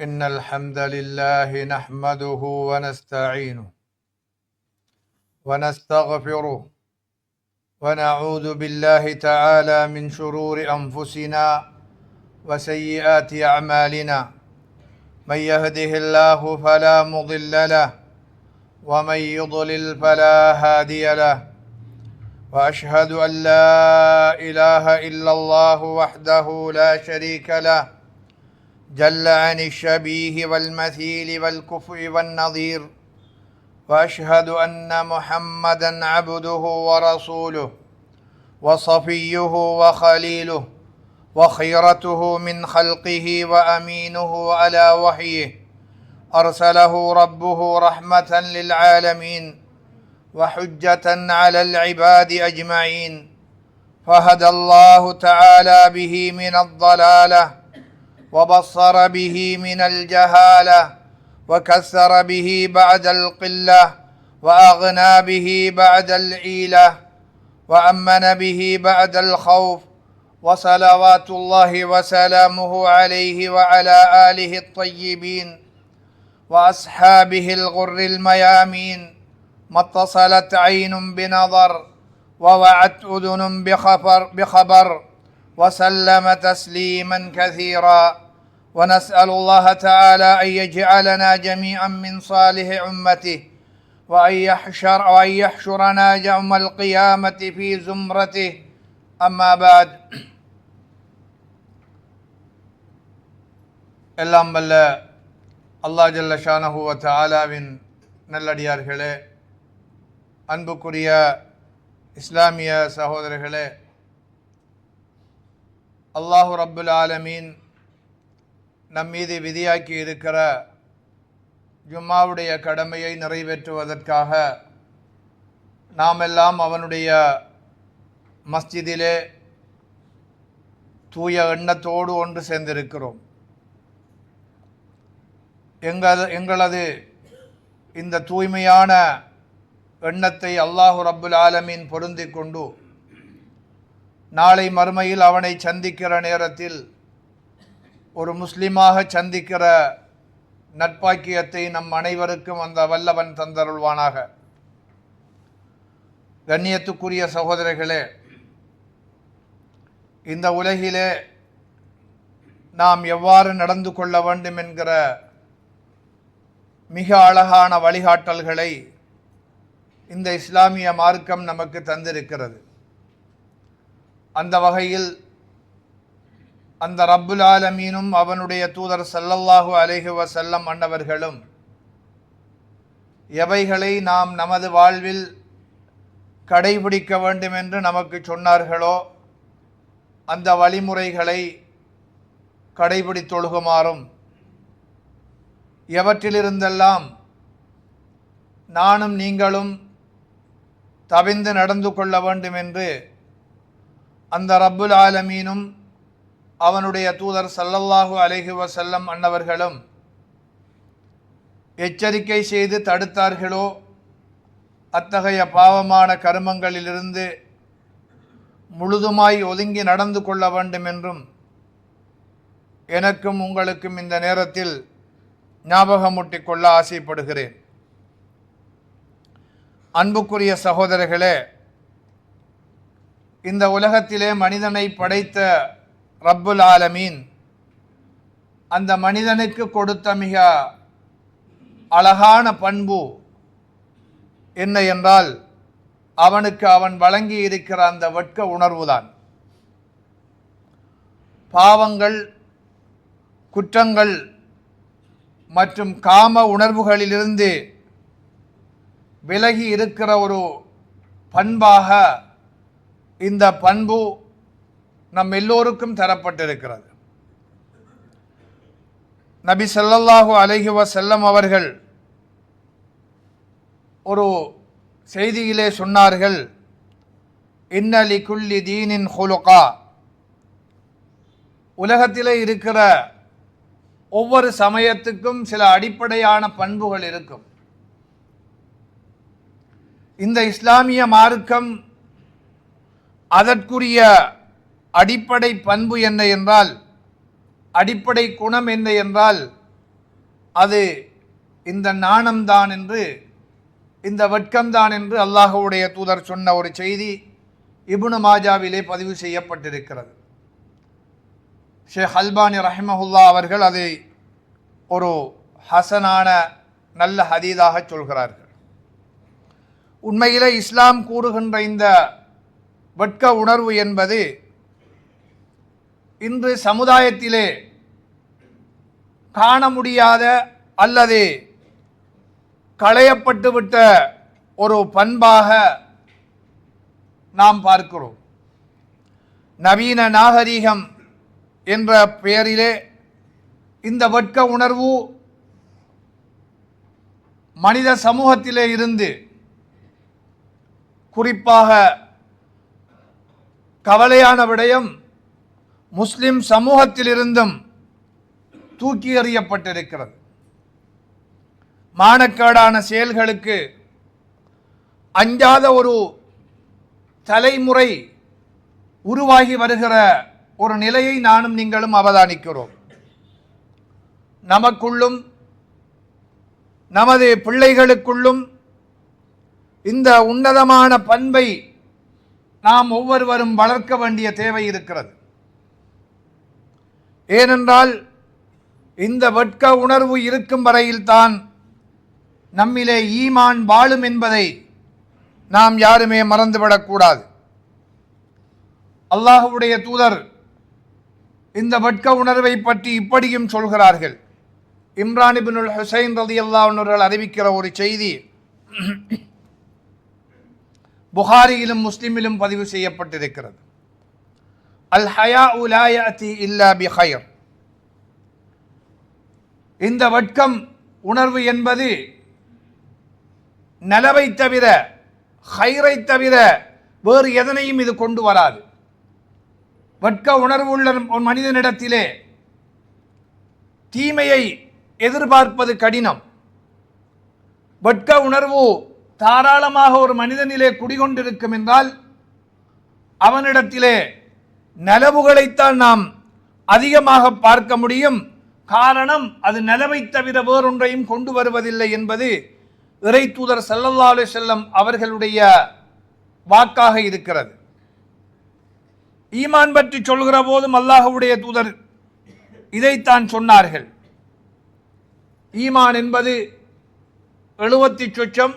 إن الحمد لله نحمده ونستعينه ونستغفره ونعوذ بالله تعالى من شرور أنفسنا وسيئات أعمالنا. من يهده الله فلا مضل له ومن يضلل فلا هادي له. وأشهد أن لا إله إلا الله وحده لا شريك له جل عن الشبيه والمثيل والكفء والنظير. وأشهد أن محمدا عبده ورسوله وصفيه وخليله وخيرته من خلقه وأمينه على وحيه. أرسله ربه رحمة للعالمين وحجة على العباد أجمعين. فهدى الله تعالى به من الضلالة وبصر به من الجهالة وكسر به بعد القلة وأغنى به بعد العيلة وأمن به بعد الخوف. وصلوات الله وسلامه عليه وعلى آله الطيبين وأصحابه الغر الميامين. ما اتصلت عين بنظر ووعت أذن بخبر وسلم تسليما كثيرا. ونسأل الله تعالى أن يجعلنا جميعا من صالح أمته وأن يحشرنا يوم القيامة في زمرته. أما بعد. எல்லாம் வல்ல அல்லாஹ் ஜல்ல ஷானஹு வ தஆலாவின் நல்லடியார்களே, அன்புக்குரிய இஸ்லாமிய சகோதரர்களே, அல்லாஹு ரப்புல் ஆலமீன் நம்மீது விதியாக்கி இருக்கிற ஜும்மாவுடைய கடமையை நிறைவேற்றுவதற்காக நாமெல்லாம் அவனுடைய மஸ்ஜிதிலே தூய எண்ணத்தோடு ஒன்று சேர்ந்திருக்கிறோம். எங்களது இந்த தூய்மையான எண்ணத்தை அல்லாஹு ரப்புல் ஆலமீன் பொருந்தி கொண்டு நாளை மறுமையில் அவனை சந்திக்கிற நேரத்தில் ஒரு முஸ்லிமாக சந்திக்கிற நட்பாக்கியத்தை நம் அனைவருக்கும் அந்த வல்லவன் தந்தருள்வானாக. கண்ணியத்துக்குரிய சகோதரர்களே, இந்த உலகிலே நாம் எவ்வாறு நடந்து கொள்ள வேண்டும் என்கிற மிக அழகான வழிகாட்டல்களை இந்த இஸ்லாமிய மார்க்கம் நமக்கு தந்திருக்கிறது. அந்த வகையில் அந்த ரப்புல் ஆலமீனும் அவனுடைய தூதர் ஸல்லல்லாஹு அலைஹி வஸல்லம் அன்னவர்களும் எவைகளை நாம் நமது வாழ்வில் கடைபிடிக்க வேண்டும் என்று நமக்கு சொன்னார்களோ அந்த வழிமுறைகளை கடைபிடித்தொழுகுமாறும், எவற்றிலிருந்தெல்லாம் நானும் நீங்களும் தவிந்து நடந்து கொள்ள வேண்டும் என்று அந்த ரப்புல் ஆலமீனும் அவனுடைய தூதர் ஸல்லல்லாஹு அலைஹி வஸல்லம் அன்னவர்களும் எச்சரிக்கை செய்து தடுத்தார்களோ அத்தகைய பாவமான கருமங்களிலிருந்து முழுதுமாய் ஒதுங்கி நடந்து கொள்ள வேண்டும் என்றும் எனக்கும் உங்களுக்கும் இந்த நேரத்தில் ஞாபகமூட்டிக் கொள்ள ஆசைப்படுகிறேன். அன்புக்குரிய சகோதரர்களே, இந்த உலகத்திலே மனிதனை படைத்த ரப்புல் ஆலமீன் அந்த மனிதனுக்கு கொடுத்த மிக அழகான பண்பு என்ன என்றால், அவனுக்கு அவன் வழங்கி இருக்கிற அந்த வெட்க உணர்வுதான். பாவங்கள், குற்றங்கள் மற்றும் காம உணர்வுகளிலிருந்து விலகி இருக்கிற ஒரு பண்பாக இந்த பண்பு நம் எல்லோருக்கும் தரப்பட்டிருக்கிறது. நபி ஸல்லல்லாஹு அலைஹி வஸல்லம் அவர்கள் ஒரு செய்தியிலே சொன்னார்கள், இன்ன லிகுல்லி தீனின் ஹுலுகா. உலகத்திலே இருக்கிற ஒவ்வொரு சமயத்துக்கும் சில அடிப்படையான பண்புகள் இருக்கும். இந்த இஸ்லாமிய மார்க்கம் அதற்குரிய அடிப்படை பண்பு என்ன என்றால், அடிப்படை குணம் என்ன என்றால், அது இந்த நாணம்தான் என்று, இந்த வெட்கம்தான் என்று அல்லாஹ்வுடைய தூதர் சொன்ன ஒரு செய்தி இப்னு மாஜாவிலே பதிவு செய்யப்பட்டிருக்கிறது. ஷேக் அல்பானி ரஹிமஹுல்லா அவர்கள் அதை ஒரு ஹசனான நல்ல ஹதீதாக சொல்கிறார்கள். உண்மையிலே இஸ்லாம் கூறுகின்ற இந்த வெட்க உணர்வு என்பது இன்று சமுதாயத்திலே காண முடியாத அல்லது களையப்பட்டுவிட்ட ஒரு பண்பாக நாம் பார்க்கிறோம். நவீன நாகரீகம் என்ற பெயரிலே இந்த வெட்க உணர்வு மனித சமூகத்திலே இருந்து, குறிப்பாக கவலையான விடயம், முஸ்லிம் சமூகத்திலிருந்தும் தூக்கி எறியப்பட்டிருக்கிறது. மானக்கேடான செயல்களுக்கு அஞ்சாத ஒரு தலைமுறை உருவாகி வருகிற ஒரு நிலையை நானும் நீங்களும் அவதானிக்கிறோம். நமக்குள்ளும் நமது பிள்ளைகளுக்குள்ளும் இந்த உன்னதமான பண்பை நாம் ஒவ்வொருவரும் வளர்க்க வேண்டிய தேவை இருக்கிறது. ஏனென்றால் இந்த வெட்க உணர்வு இருக்கும் வரையில்தான் நம்மிலே ஈமான் வாழும் என்பதை நாம் யாருமே மறந்துவிடக்கூடாது. அல்லாஹ்வுடைய தூதர் இந்த வெட்க உணர்வை பற்றி இப்படியும் சொல்கிறார்கள். இம்ரான் இப்னுல் ஹுசைன் ரலியல்லாஹு அன்ஹு அவர்கள் அறிவிக்கிற ஒரு செய்தி புகாரியிலும் முஸ்லிமிலும் பதிவு செய்யப்பட்டிருக்கிறது. அல் ஹயாஉ லா யஅதி இல்லா பிகைர். இந்த வெட்கம் உணர்வு என்பது நலவை தவிர, ஹைரை தவிர வேறு எதனையும் இது கொண்டு வராது. வெட்க உணர்வு உள்ள ஒரு மனிதனிடத்திலே தீமையை எதிர்பார்ப்பது கடினம். வெட்க உணர்வு தாராளமாக ஒரு மனிதனிலே குடிகொண்டிருக்கும் என்றால் அவனிடத்திலே நலவுகளைத்தான் நாம் அதிகமாக பார்க்க முடியும். காரணம், அது நலவை தவிர வேறொன்றையும் கொண்டு வருவதில்லை என்பது இறை தூதர் ஸல்லல்லாஹு அலைஹி வஸல்லம் அவர்களுடைய வாக்காக இருக்கிறது. ஈமான் பற்றி சொல்கிற போதும் அல்லாஹ்வுடைய தூதர் இதைத்தான் சொன்னார்கள். ஈமான் என்பது 70 சொச்சம்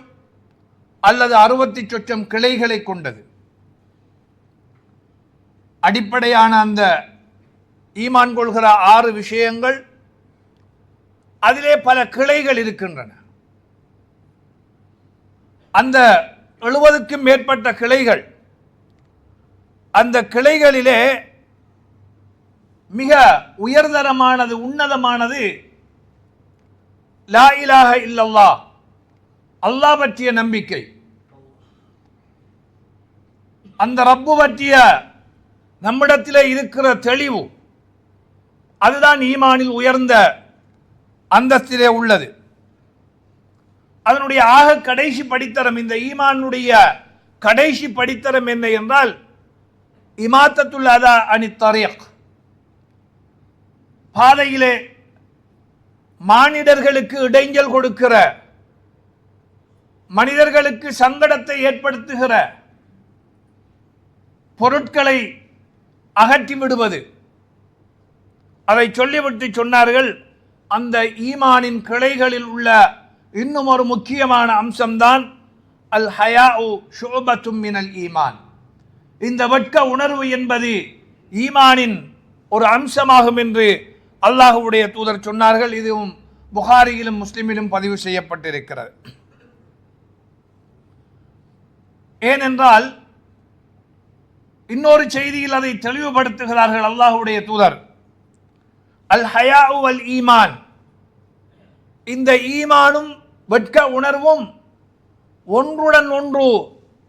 அல்லது 60 சொச்சம் கிளைகளை கொண்டது. அடிப்படையான அந்த ஈமான் கொள்கிற 6 விஷயங்கள், அதிலே பல கிளைகள் இருக்கின்றன. அந்த 70க்கும் மேற்பட்ட கிளைகள், அந்த கிளைகளிலே மிக உயர்தரமானது, உன்னதமானது லா இலாஹ இல்லல்லாஹ், அல்லாஹ் பற்றிய நம்பிக்கை. அந்த ரப்பு பற்றிய நம்மிடத்திலே இருக்கிற தெளிவு, அதுதான் ஈமானில் உயர்ந்த அந்தஸ்திலே உள்ளது. அதனுடைய ஆக கடைசி படித்தரம், இந்த ஈமானுடைய கடைசி படித்தரம் என்ன என்றால் இமாத்தத்துல் அதா அனி தரீக், பாதையிலே மானிடர்களுக்கு இடைஞ்சல் கொடுக்கிற, மனிதர்களுக்கு சங்கடத்தை ஏற்படுத்துகிற பொருட்களை அகற்றி விடுவது. அதை சொல்லிவிட்டு சொன்னார்கள், அந்த ஈமானின் கிளைகளில் உள்ள இன்னும் ஒரு முக்கியமான அம்சம்தான் அல் ஹயாஉ ஷுஅபத்தும் மினல் ஈமான். இந்த வெட்க உணர்வு என்பது ஈமானின் ஒரு அம்சமாகும் என்று அல்லாஹ்வுடைய தூதர் சொன்னார்கள். இதுவும் புகாரியிலும் முஸ்லிமிலும் பதிவு செய்யப்பட்டிருக்கிறது. ஏனென்றால் இன்னொரு செய்தியில் அதை தெளிவுபடுத்துகிறார்கள் அல்லாஹ்வுடைய தூதர். அல் ஹயாஉ வல் ஈமான், இந்த ஈமானும் வெட்க உணர்வும் ஒன்றுடன் ஒன்று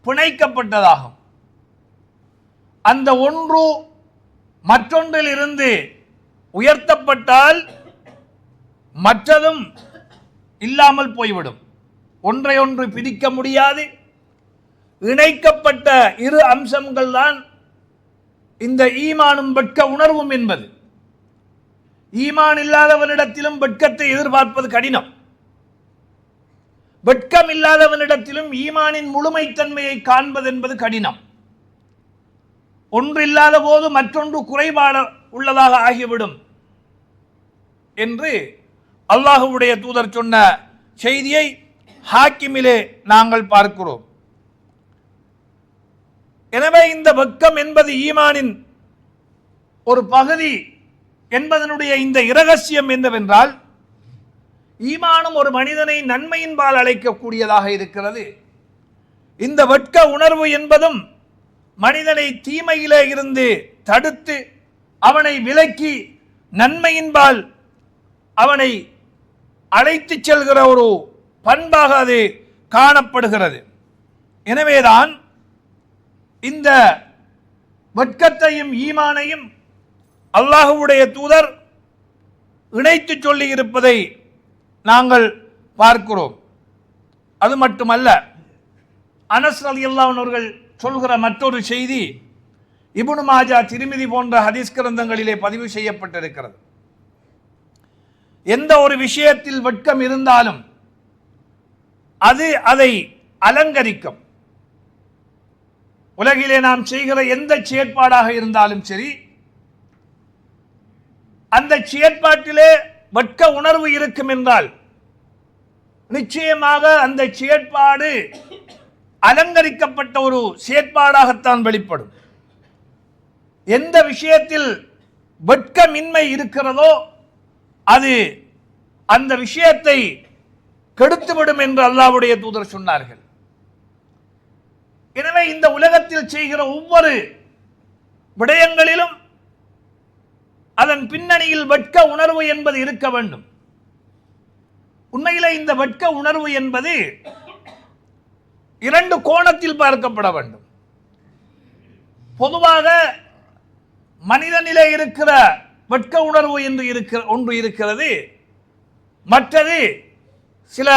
பிணைக்கப்பட்டதாகும். அந்த ஒன்று மற்றொன்றில் இருந்து உயர்த்தப்பட்டால் மற்றதும் இல்லாமல் போய்விடும். ஒன்றை ஒன்று பிரிக்க முடியாது. இணைக்கப்பட்ட இரு அம்சங்கள் தான் இந்த ஈமானும் வெட்க உணர்வும் என்பது. ஈமான் இல்லாதவனிடத்திலும் வெட்கத்தை எதிர்பார்ப்பது கடினம். வெட்கம் இல்லாதவனிடத்திலும் ஈமானின் முழுமைத்தன்மையை காண்பது என்பது கடினம். ஒன்று இல்லாத போது மற்றொன்று குறைபாடு உள்ளதாக ஆகிவிடும் என்று அல்லாஹ்வுடைய தூதர் சொன்ன செய்தியை ஹாக்கிமிலே நாங்கள் பார்க்கிறோம். எனவே இந்த வெட்கம் என்பது ஈமானின் ஒரு பகுதி என்பதனுடைய இந்த இரகசியம் என்னவென்றால், ஈமானும் ஒரு மனிதனை நன்மையின்பால் அழைக்கக்கூடியதாக இருக்கிறது. இந்த வெட்க உணர்வு என்பதும் மனிதனை தீமையிலே இருந்து தடுத்து அவனை விலக்கி நன்மையின்பால் அவனை அழைத்து செல்கிற ஒரு பண்பாக அது காணப்படுகிறது. எனவேதான் இந்த வெட்கத்தையும் ஈமானையும் அல்லாஹ்வுடைய தூதர் இணைத்து சொல்லி இருப்பதை நாங்கள் பார்க்கிறோம். அது மட்டுமல்ல, அனஸ் ரலியல்லாஹு அன்ஹு அவர்கள் சொல்கிற மற்றொரு செய்தி இப்னு மாஜா, திர்மிதி போன்ற ஹதீஸ் கிரந்தங்களிலே பதிவு செய்யப்பட்டிருக்கிறது. எந்த ஒரு விஷயத்தில் வெட்கம் இருந்தாலும் அது அதை அலங்கரிக்கும். உலகிலே நாம் செய்கிற எந்த செயற்பாடாக இருந்தாலும் சரி, அந்த செயற்பாட்டிலே வெட்க உணர்வு இருக்கும் என்றால் நிச்சயமாக அந்த செயற்பாடு அலங்கரிக்கப்பட்ட ஒரு செயற்பாடாகத்தான் வெளிப்படும். எந்த விஷயத்தில் வெட்கமின்மை இருக்கிறதோ அது அந்த விஷயத்தை கெடுத்துவிடும் என்று அல்லாஹ்வுடைய தூதர் சொன்னார்கள். எனவே இந்த உலகத்தில் செய்கிற ஒவ்வொரு விடயங்களிலும் அதன் பின்னணியில் வெட்க உணர்வு என்பது இருக்க வேண்டும். உண்மையிலே இந்த வெட்க உணர்வு என்பது இரண்டு கோணத்தில் பார்க்கப்பட வேண்டும். பொதுவாக மனிதனிலே இருக்கிற வெட்க உணர்வு என்று ஒன்று இருக்கிறது. மற்றது சில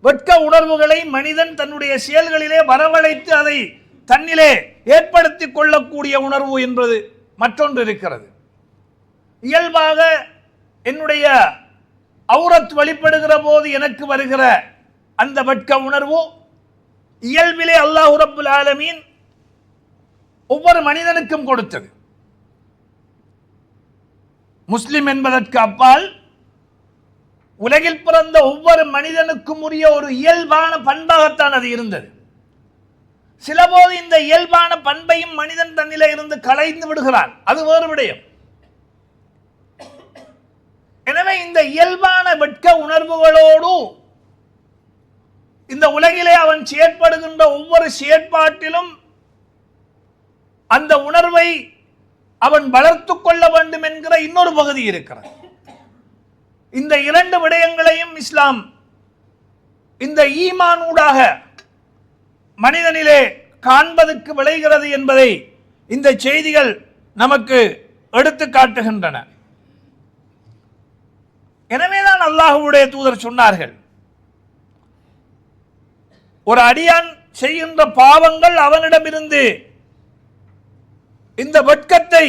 வெட்க உணர்வுகளை மனிதன் தன்னுடைய செயல்களிலே வரவழைத்து அதை தன்னிலே ஏற்படுத்திக் கொள்ளக்கூடிய உணர்வு என்பது மற்றொன்று இருக்கிறது. இயல்பாக என்னுடைய ஔரத் வெளிப்படுகிற போது எனக்கு வருகிற அந்த வெட்க உணர்வு இயல்பிலே அல்லாஹ் ரப்புல் ஆலமீன் ஒவ்வொரு மனிதனுக்கும் கொடுத்தது. முஸ்லிம் என்பதற்கு அப்பால் உலகில் பிறந்த ஒவ்வொரு மனிதனுக்கும் உரிய ஒரு இயல்பான பண்பாகத்தான் அது இருந்தது. சில போது இந்த இயல்பான பண்பையும் மனிதன் தன்னிலே இருந்து களைந்து விடுகிறான், அது வேறு விடயம். எனவே இந்த இயல்பான வெட்க உணர்வுகளோடு இந்த உலகிலே அவன் செயற்படுகின்ற ஒவ்வொரு செயற்பாட்டிலும் அந்த உணர்வை அவன் வளர்த்து கொள்ள வேண்டும் என்கிற இன்னொரு பகுதி இருக்கிறது. இந்த இரண்டு விடயங்களையும் இஸ்லாம் இந்த ஈமானூடாக மனிதனிலே காண்பதற்கு விளைகிறது என்பதை இந்த செய்திகள் நமக்கு எடுத்து காட்டுகின்றன. எனவேதான் அல்லாஹ்வுடைய தூதர் சொன்னார்கள், ஒரு அடியான் செய்கின்ற பாவங்கள் அவனிடமிருந்து இந்த வெட்கத்தை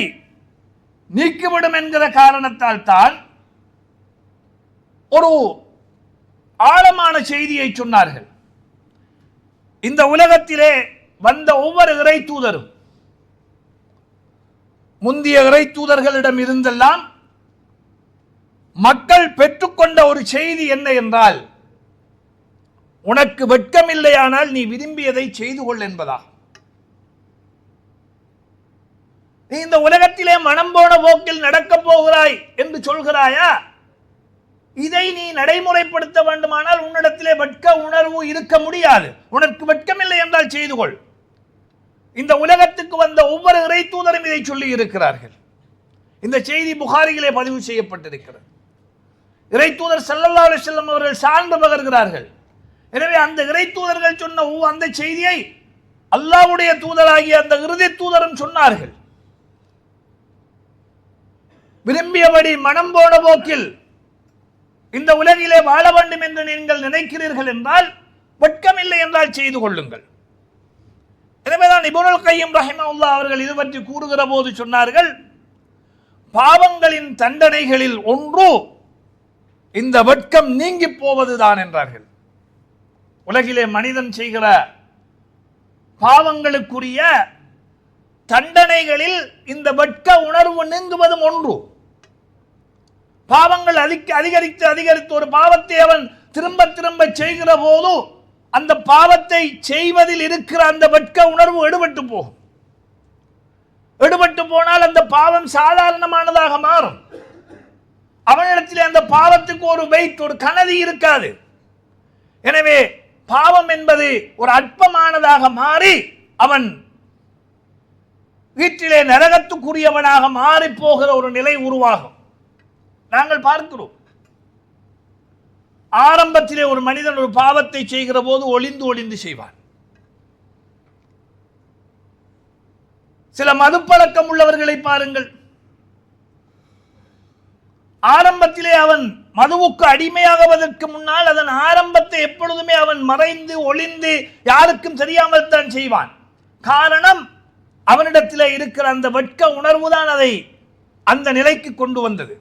நீக்கிவிடும் என்கிற காரணத்தால் தான் ஒரு ஆழமான செய்தியை சொன்னார்கள். இந்த உலகத்திலே வந்த ஒவ்வொரு இறை தூதரும் முந்திய இறை தூதர்களிடம் இருந்தெல்லாம் மக்கள் பெற்றுக்கொண்ட ஒரு செய்தி என்ன என்றால், உனக்கு வெட்கம் இல்லையானால் நீ விரும்பியதை செய்து கொள் என்பதா. நீ இந்த உலகத்திலே மனம் போன போக்கில் நடக்கப் போகிறாய் என்று சொல்கிறாயா? இதை நீ நடைமுறைப்படுத்த வேண்டுமானால் உன்னிடத்திலே வெட்க உணர்வு இருக்க முடியாது. உனக்கு வெட்கம் இல்லை என்றால் செய்து கொள். இந்த உலகத்துக்கு வந்த ஒவ்வொரு இறை தூதரும் இதை சொல்லி இருக்கிறார்கள். இந்த செய்தி புகாரியிலே பதிவு செய்யப்பட்டிருக்கிறது. இறை தூதர் ஸல்லல்லாஹு அலைஹி வஸல்லம் அவர்கள் சான்று பகர்கிறார்கள். எனவே அந்த இறை தூதர்கள் சொன்ன அந்த செய்தியை அல்லாஹ்வுடைய தூதராகிய அந்த இறுதி தூதரும் சொன்னார்கள். விரும்பியபடி மனம் போன போக்கில் இந்த உலகிலே வாழ வேண்டும் என்று நீங்கள் நினைக்கிறீர்கள் என்றால் வெட்கம் இல்லை என்றால் செய்து கொள்ளுங்கள். எனவேதான் இப்னுல் கய்யிம் ரஹிமஹுல்லாஹ் அவர்கள் இது பற்றி கூறுகிற போது சொன்னார்கள், பாவங்களின் தண்டனைகளில் ஒன்று இந்த வெட்கம் நீங்கி போவதுதான் என்றார்கள். உலகிலே மனிதன் செய்கிற பாவங்களுக்குரிய தண்டனைகளில் இந்த வெட்க உணர்வு நீங்குவதும் ஒன்று. பாவங்கள் அதிகரித்து அதிகரித்து ஒரு பாவத்தை அவன் திரும்ப திரும்ப செய்கிற போது அந்த பாவத்தை செய்வதில் இருக்கிற அந்த வெட்க உணர்வு எடுபட்டு போகும். எடுபட்டு போனால் அந்த பாவம் சாதாரணமானதாக மாறும். அவனிடத்திலே அந்த பாவத்துக்கு ஒரு வெயிட், ஒரு கனதி இருக்காது. எனவே பாவம் என்பது ஒரு அற்பமானதாக மாறி அவன் வீட்டிலே நரகத்துக்குரியவனாக மாறி போகிற ஒரு நிலை உருவாகும். நாங்கள் பார்க்கிறோம். ஆரம்பத்திலே ஒரு மனிதன் ஒரு பாவத்தை செய்கிற போது ஒளிந்து ஒளிந்து செய்வான். சில மதுப்பழக்கம் உள்ளவர்களை பாருங்கள். ஆரம்பத்திலே அவன் மதுவுக்கு அடிமையாகுவதற்கு முன்னால் அதன் ஆரம்பத்தை எப்பொழுதுமே அவன் மறைந்து ஒளிந்து யாருக்கும் தெரியாமல் தான் செய்வான். காரணம், அவனிடத்தில் இருக்கிற அந்த வெட்க உணர்வு தான் அதை அந்த நிலைக்கு கொண்டு வந்தது.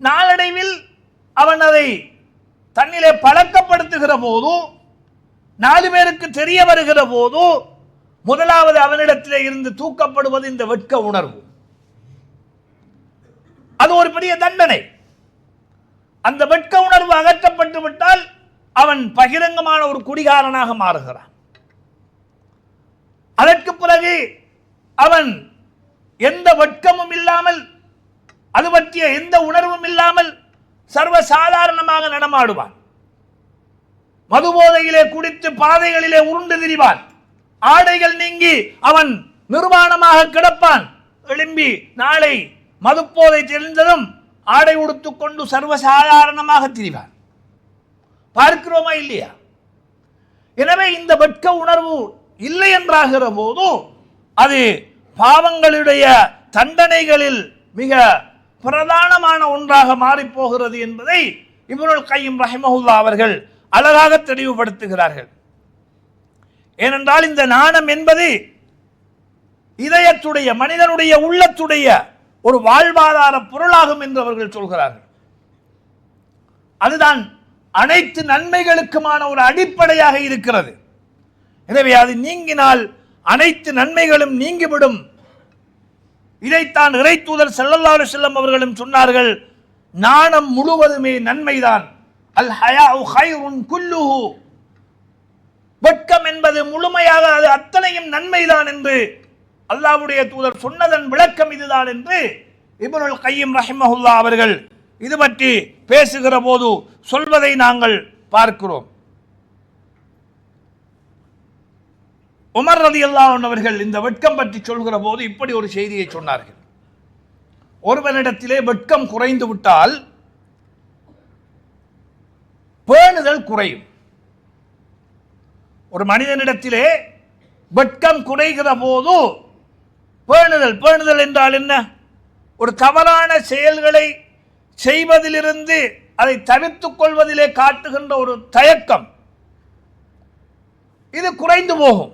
நாளடைவில் அவன் அதை தன்னிலே பழக்கப்படுத்துகிற போது, 4 பேருக்கு தெரிய வருகிற போது, முதலாவது அவனிடத்திலே இருந்து தூக்கப்படுவது இந்த வெட்க உணர்வு. அது ஒரு பெரிய தண்டனை. அந்த வெட்க உணர்வு அகற்றப்பட்டு விட்டால் அவன் பகிரங்கமான ஒரு குடிகாரனாக மாறுகிறான். அதற்கு பிறகு அவன் எந்த வெட்கமும் இல்லாமல், அது பற்றிய எந்த உணர்வும் இல்லாமல் சர்வசாதாரணமாக நடமாடுவான். மதுபோதையிலே குடித்து பாதைகளிலே உருண்டு திரிவான். ஆடைகள் நீங்கி அவன் நிர்வாணமாக கிடப்பான். எழும்பி நாளை மதுப்போதை தெரிந்ததும் ஆடை உடுத்துக் கொண்டு சர்வசாதாரணமாக திரிவான். பார்க்கிறோமா இல்லையா? எனவே இந்த வெட்க உணர்வு இல்லை என்றாகிற போது அது பாவங்களுடைய தண்டனைகளில் மிக பிரதானமான ஒன்றாக மாறிப்போகிறது என்பதை இப்னுல் கய்யிம் ரஹிமஹுல்லாஹ் அவர்கள் அழகாக தெளிவுபடுத்துகிறார்கள். ஏனென்றால் இந்த நாணம் என்பது இதயத்துடைய, மனிதனுடைய உள்ளத்துடைய ஒரு வாழ்வாதார பொருளாகும் என்று அவர்கள் சொல்கிறார்கள். அதுதான் அனைத்து நன்மைகளுக்குமான ஒரு அடிப்படையாக இருக்கிறது. எனவே அது நீங்கினால் அனைத்து நன்மைகளும் நீங்கிவிடும். இதைத்தான் இறை தூதர் ஸல்லல்லாஹு அலைஹி வஸல்லம் அவர்களும் சொன்னார்கள், நாணம் முழுவதுமே நன்மைதான். அல் ஹயாஉ கைருன் குல்லுஹு, வெட்கம் என்பது முழுமையாக அது அத்தனையும் நன்மைதான் என்று அல்லாஹ்வுடைய தூதர் சொன்னதன் விளக்கம் இதுதான் என்று இப்னுல் கய்யிம் ரஹிமஹுல்லாஹ் அவர்கள் இது பற்றி பேசுகிற போது சொல்வதை நாங்கள் பார்க்கிறோம். உமர் ரலியல்லாஹு அன்ஹு அவர்கள் இந்த வெட்கம் பற்றி சொல்கிற போது இப்படி ஒரு செய்தியை சொன்னார்கள். ஒருவனிடத்திலே வெட்கம் குறைந்து விட்டால் பேணுதல் குறையும். ஒரு மனிதனிடத்திலே வெட்கம் குறைகிற போது பேணுதல் என்றால் என்ன? ஒரு தவறான செயல்களை செய்வதிலிருந்து அதை தவிர்த்துக் கொள்வதிலே காட்டுகின்ற ஒரு தயக்கம், இது குறைந்து போகும்.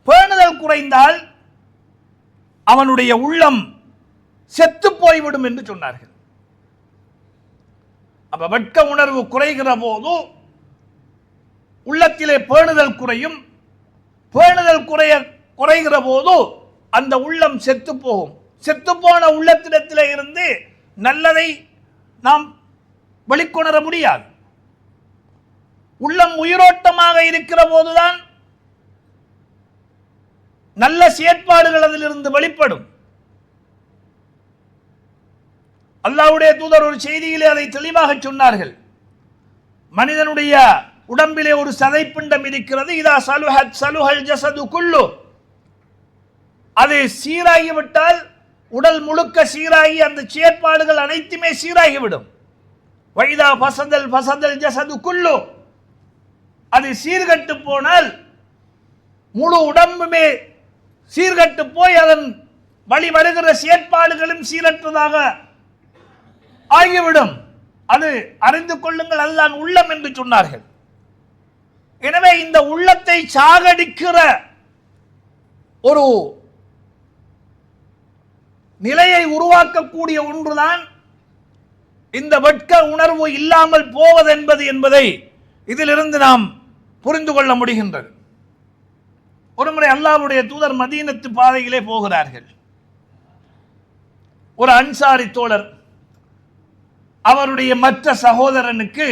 பேணுதல் குறைந்தால் அவனுடைய உள்ளம் செத்து போய்விடும் என்று சொன்னார்கள். அப்ப வெட்க உணர்வு குறைகிற போது உள்ளத்திலே பேணுதல் குறையும். பேணுதல் குறைகிற போது அந்த உள்ளம் செத்து போகும். செத்துப்போன உள்ளத்திடத்திலே இருந்து நல்லதை நாம் வெளிக்கொணர முடியாது. உள்ளம் உயிரோட்டமாக இருக்கிற போதுதான் நல்ல செயற்பாடுகள் அதிலிருந்து வெளிப்படும். அல்லாஹ்வுடைய தூதர் ஒரு செய்தியிலே அதை தெளிவாக சொன்னார்கள். மனிதனுடைய உடம்பிலே ஒரு சதைப்பிண்டம் இருக்கிறது. இதா சலுஹத் சலுஹல் ஜஸது குல்லு, அது சீராகிவிட்டால் உடல் முழுக்க சீராகி அந்த செயற்பாடுகள் அனைத்துமே சீராகிவிடும். வைதா ஃபசதல் ஜஸது குல்லு, அது சீர்கட்டு போனால் முழு உடம்புமே சீர்கட்டு போய் அதன் வழி வருகிற செயற்பாடுகளும் சீரற்றதாக ஆகிவிடும். அது அறிந்து கொள்ளுங்கள், அதுதான் உள்ளம் என்று சொன்னார்கள். எனவே இந்த உள்ளத்தை சாகடிக்கிற ஒரு நிலையை உருவாக்கக்கூடிய ஒன்றுதான் இந்த வெட்க உணர்வு இல்லாமல் போவதென்பது என்பதை இதிலிருந்து நாம் புரிந்து கொள்ள முடிகின்றது. ஒருமுறை அல்லாஹ்வுடைய தூதர் மதீனத்து பாதையிலே போகிறார்கள். ஒரு அன்சாரி தோழர் அவருடைய மற்ற சகோதரனுக்கு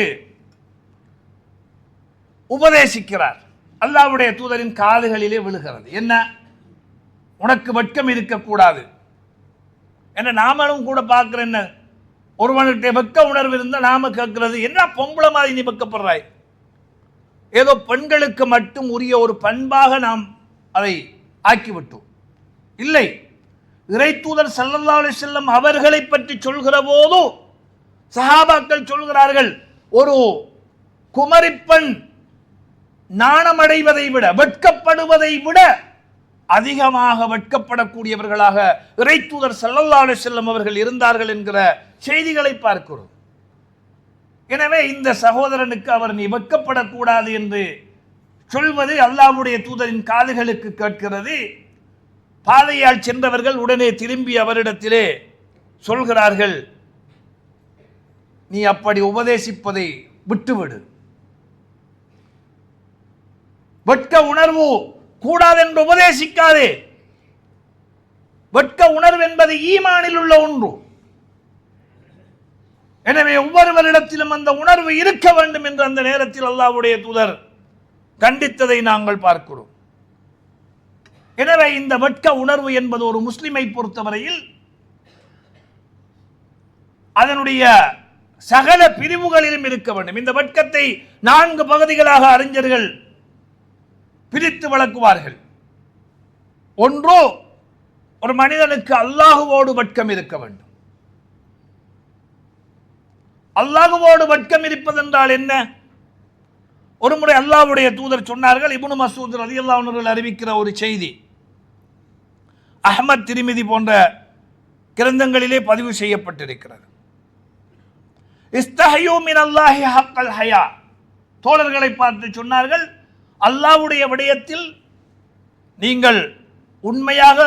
உபதேசிக்கிறார். அல்லாஹ்வுடைய தூதரின் காதுகளிலே விழுகிறது. என்ன? உனக்கு வெட்கம் இருக்கக்கூடாது. என்ன நாமளும் கூட பார்க்கிற, என்ன ஒருவனுடைய வெட்க உணர்வு இருந்தால் நாம கேட்கிறது, என்ன பொம்பளை மாதிரி நீ வெட்கப்படுறாய்? ஏதோ பெண்களுக்கு மட்டும் உரிய ஒரு பண்பாக நாம் அதை ஆக்கிவிட்டோம். இல்லை, இறை தூதர் ஸல்லல்லாஹு அலைஹி வஸல்லம் அவர்களை பற்றி சொல்கிற போது சஹாபாக்கள் சொல்கிறார்கள், ஒரு குமரிப்பெண் நாணமடைவதை விட, வெட்கப்படுவதை விட அதிகமாக வெட்கப்படக்கூடியவர்களாக இறை தூதர் ஸல்லல்லாஹு அலைஹி வஸல்லம் அவர்கள் இருந்தார்கள் என்கிற செய்திகளை பார்க்கிறோம். எனவே இந்த சகோதரனுக்கு அவர் நீ வெட்கப்படக்கூடாது என்று சொல்வது அல்லாஹ்வுடைய தூதரின் காதுகளுக்கு கேட்கிறது. பாதையால் சென்றவர்கள் உடனே திரும்பி அவரிடத்திலே சொல்கிறார்கள், நீ அப்படி உபதேசிப்பதை விட்டுவிடு. வெட்க உணர்வு கூடாதென்று உபதேசிக்காதே. வெட்க உணர்வு என்பது ஈமானில் உள்ள ஒன்று. எனவே ஒவ்வொருவரிடத்திலும் அந்த உணர்வு இருக்க வேண்டும் என்று அந்த நேரத்தில் அல்லாஹ்வுடைய தூதர் கண்டித்ததை நாங்கள் பார்க்கிறோம். எனவே இந்த வெட்க உணர்வு என்பது ஒரு முஸ்லிமை பொறுத்தவரையில் அதனுடைய சகல பிரிவுகளிலும் இருக்க வேண்டும். இந்த வெட்கத்தை 4 பகுதிகளாக அறிஞர்கள் பிரித்து விளக்குவார்கள். ஒன்று, ஒரு மனிதனுக்கு அல்லாஹுவோடு வெட்கம் இருக்க வேண்டும். அல்லாஹுவோடு வெட்கம் இருப்பதென்றால் என்ன? ஒரு முறை அல்லாஹ்வுடைய தூதர் சொன்னார்கள், இப்னு மஸ்ஊத் ரலியல்லாஹு அன்ஹு அவர்கள் அறிவிக்கிற ஒரு செய்தி, அஹ்மத், திர்மிதி போன்ற கிரந்தங்களிலே பதிவு செய்யப்பட்டிருக்கிறது. இஸ்தஹயூ மினல்லாஹி ஹக்கல் ஹயா. தோழர்களை பார்த்து சொன்னார்கள், அல்லாஹ்வுடைய விடயத்தில் நீங்கள் உண்மையாக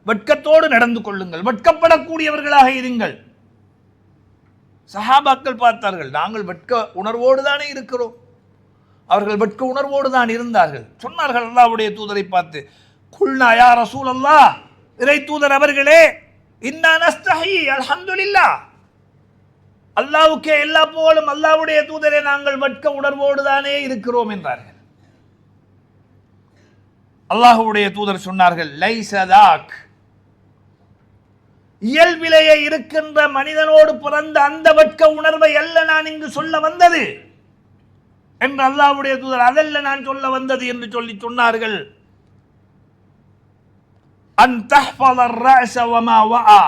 வெட்கத்தோடு நடந்து கொள்ளுங்கள், வெட்கப்படக்கூடியவர்களாக இருங்கள். சஹாபாக்கள் பார்த்தார்கள், நாங்கள் வெட்க உணர்வோடு தானே இருக்கிறோம். அவர்கள் வெட்க உணர்வோடு தான் இருந்தார்கள். சொன்னார்கள் அல்லாஹ்வுடைய தூதரை பார்த்து, குல்னா யா ரசூலல்லாஹ், இறை தூதர் அவர்களே, இன்னா நஸ்தஹி அல்ஹம்துலில்லாஹ், அல்லாஹ்வுக்கே எல்லா புகழும், அல்லாஹ்வுடைய தூதரே நாங்கள் வெட்க உணர்வோடு தானே இருக்கிறோம் என்றார்கள். அல்லாஹ்வுடைய தூதர் சொன்னார்கள், லைஸதாக், இயல்பிலேயே இருக்கின்ற மனிதனோடு பிறந்த அந்த வெட்க உணர்வை அல்ல நான் இங்கு சொல்ல வந்தது என்று அல்லாஹ்வுடைய தூதர், அதல்ல நான் சொல்ல வந்தது என்று சொல்லி சொன்னார்கள். அன் தஹ்ஃபதர் ரஅஸ வமா வஆ,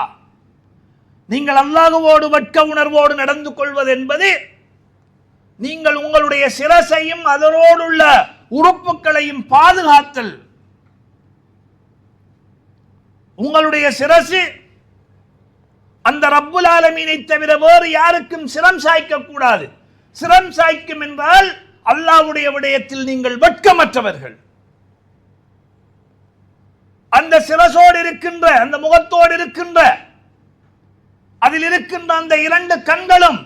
நீங்கள் அல்லாஹ்வோடு வெட்க உணர்வோடு நடந்து கொள்வது என்பது நீங்கள் உங்களுடைய சிரசையும் அதனோடுள்ள உறுப்புகளையும் பாதுகாத்தல். உங்களுடைய சிரசு அந்த ரப்புல் ஆலமீனை தவிர வேறு யாருக்கும் சிரம் சாய்க்க கூடாது. சிரம் சாய்க்கும் என்றால் அல்லாஹ்வுடைய விடயத்தில் நீங்கள் வெட்கமற்றவர்கள். அந்த சிரசோடு இருக்கின்ற, அந்த முகத்தோடு இருக்கின்ற, அதில் இருக்கின்ற அந்த 2 கண்களும்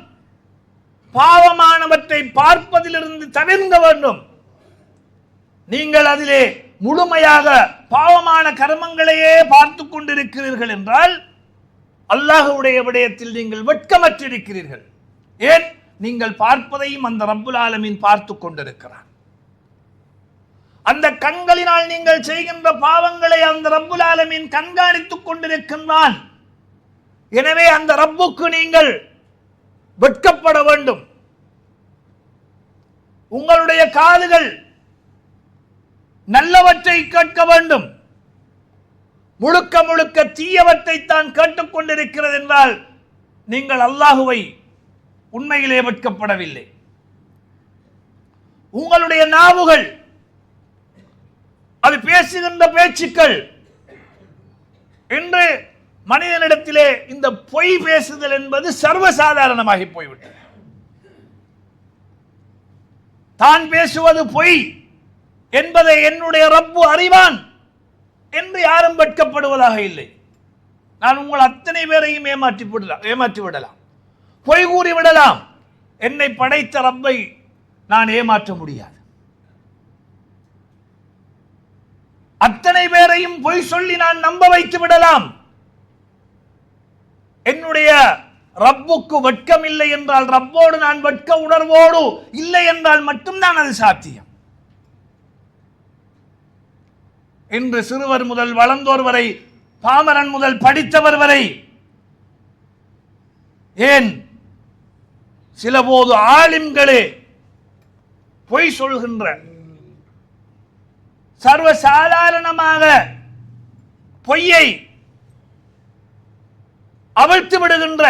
பாவமானவற்றை பார்ப்பதிலிருந்து தவிர்க்க வேண்டும். நீங்கள் அதிலே முழுமையாக பாவமான கர்மங்களையே பார்த்து கொண்டிருக்கிறீர்கள் என்றால் அல்லாஹ்வுடைய விடயத்தில் நீங்கள் வெட்கமற்றிருக்கிறீர்கள். ஏன்? நீங்கள் பார்ப்பதையும் அந்த ரப்புல் ஆலமீன் பார்த்து கொண்டிருக்கிறார். அந்த கண்களினால் நீங்கள் செய்கின்ற பாவங்களை அந்த ரப்புல் ஆலமீன் கண்காணித்துக் கொண்டிருக்கின்றான். எனவே அந்த ரப்புக்கு நீங்கள் வெட்கப்பட வேண்டும். உங்களுடைய காதுகள் நல்லவற்றை கேட்க வேண்டும். முழுக்க முழுக்க தீயவற்றை தான் கேட்டுக்கொண்டிருக்கிறது என்றால் நீங்கள் அல்லாஹுவை உண்மையிலே வெட்கப்படவில்லை. உங்களுடைய நாவுகள், அது பேசுகின்ற பேச்சுக்கள், இன்று மனிதனிடத்திலே இந்த பொய் பேசுதல் என்பது சர்வசாதாரணமாகி போய்விட்டது. தான் பேசுவது பொய் என்பதை என்னுடைய ரப்பு அறிவான் என்று யாரும் வெட்கப்படுவதாக இல்லை. நான் உங்கள் அத்தனை பேரையும் ஏமாற்றி விடலாம், பொய் கூறி விடலாம். என்னை படைத்த ரப்பை நான் ஏமாற்ற முடியாது. அத்தனை பேரையும் பொய் சொல்லி நான் நம்ப வைத்து விடலாம். என்னுடைய ரப்புக்கு வெட்கம் இல்லை என்றால், ரப்போடு நான் வெட்க உணர்வோடு இல்லை என்றால் மட்டும்தான் அது சாத்தியம். இன்று சிறுவர் முதல் வளர்ந்தோர் வரை, பாமரன் முதல் படித்தவர் வரை, ஏன் சில போது ஆலிம்களே பொய் சொல்கின்ற, சர்வசாதாரணமாக பொய்யை அவிழ்த்து விடுகின்ற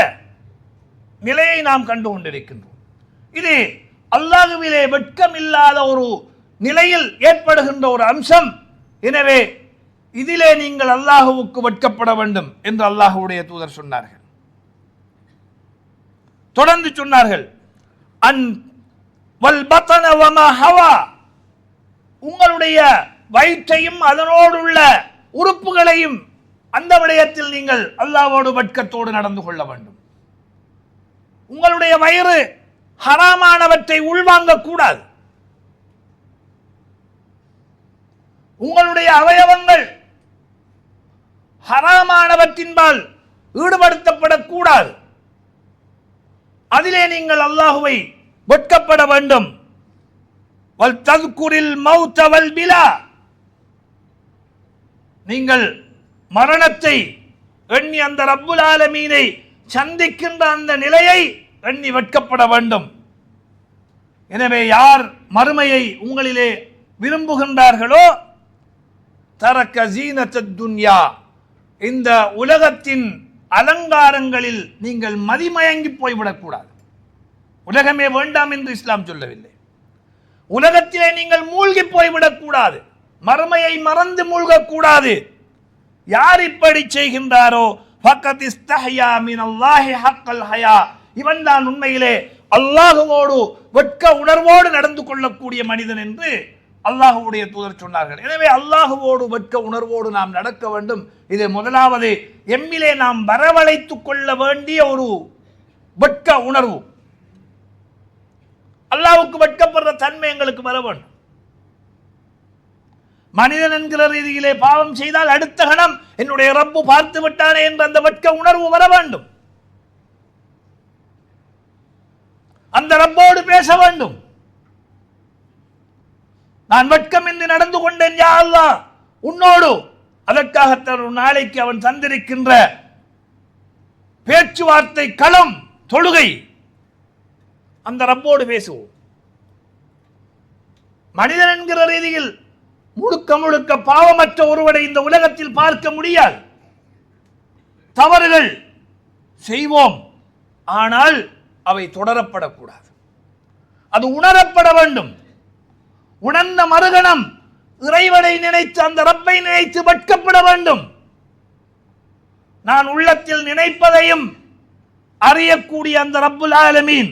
நிலையை நாம் கண்டு கொண்டிருக்கின்றோம். இது அல்லாஹ்விலே வெட்கம் இல்லாத ஒரு நிலையில் ஏற்படுகின்ற ஒரு அம்சம். எனவே இதிலே நீங்கள் அல்லாஹ்வுக்கு வெட்கப்பட வேண்டும் என்று அல்லாஹ்வுடைய தூதர் சொன்னார்கள். தொடர்ந்து சொன்னார்கள், அன் வல் பத்ன வமா ஹவா, உங்களுடைய வயிற்றையும் அதனோடுள்ள உறுப்புகளையும் அந்த விடயத்தில் நீங்கள் அல்லாஹ்வோடு வெட்கத்தோடு நடந்து கொள்ள வேண்டும். உங்களுடைய வயிறு ஹராமானவற்றை உள்வாங்க கூடாது. உங்களுடைய அவயவங்கள் ஹராமானவற்றின்பால் ஈடுபடுத்தப்படக்கூடாது. அதிலே நீங்கள் அல்லாஹுவை வெட்கப்பட வேண்டும். வல் தذ்குரில் மௌத வல் பிலா, நீங்கள் மரணத்தை எண்ணி அந்த ரப்புல் ஆலமீனை சந்திக்கின்ற அந்த நிலையை எண்ணி வெட்கப்பட வேண்டும். எனவே யார் மறுமையை உங்களிலே விரும்புகின்றார்களோ, தரக்க ஜீனத்தத் துன்யா, இந்த உலகத்தின் அலங்காரங்களில் நீங்கள் மதிமயங்கி போய்விடக்கூடாது. உலகமே வேண்டாம் என்று இஸ்லாம் சொல்லவில்லை. உலகத்திலே நீங்கள் மூழ்கி போய்விடக்கூடாது, மறுமையை மறந்து மூழ்கக்கூடாது. யார் இப்படி செய்கின்றாரோ ஃபக்கத் இஸ்தஹயா மினல்லாஹி ஹக்கல் ஹயா, இவன் தான் உண்மையிலே அல்லாஹ்வோடு வெட்க உணர்வோடு நடந்து கொள்ளக்கூடிய மனிதன் என்று அல்லாஹ்வுடைய தூதர் சொன்னார்கள். எனவே அல்லாஹ்வோடு வெட்க உணர்வோடு நாம் நடக்க வேண்டும். இது முதலாவது எம்மிலே நாம் வரவழைத்துக் கொள்ள வேண்டிய ஒரு வெட்க உணர்வு. அல்லாஹ்வுக்கு வெட்கப்படுற தன்மை எங்களுக்கு வர வேண்டும். மனிதன் என்கிற ரீதியிலே பாவம் செய்தால் அடுத்த கணம் என்னுடைய ரப்பு பார்த்து விட்டானே என்ற அந்த வெட்க உணர்வு வர வேண்டும். அந்த ரப்போடு பேச வேண்டும். நான் வெட்கமின்றி நடந்து கொண்டேன் யா அல்லாஹ் உன்னோடு, அதற்காகத்தான் ஒரு நாளைக்கு அவன் தந்திருக்கின்ற பேச்சுவார்த்தை களம் தொழுகை. அந்த ரப்போடு பேசுவோம். மனிதன் என்கிற ரீதியில் முழுக்க முழுக்க பாவமற்ற ஒருவரை இந்த உலகத்தில் பார்க்க முடியாது. தவறுகள் செய்வோம், ஆனால் அவை தொடரப்படக்கூடாது. அது உணரப்பட வேண்டும். உணர்ந்த மறுகணம் இறைவனை நினைத்து, அந்த ரப்பை நினைத்து வெட்கப்பட வேண்டும். நான் உள்ளத்தில் நினைப்பதையும் அறியக்கூடிய அந்த ரப்புல் ஆலமீன்.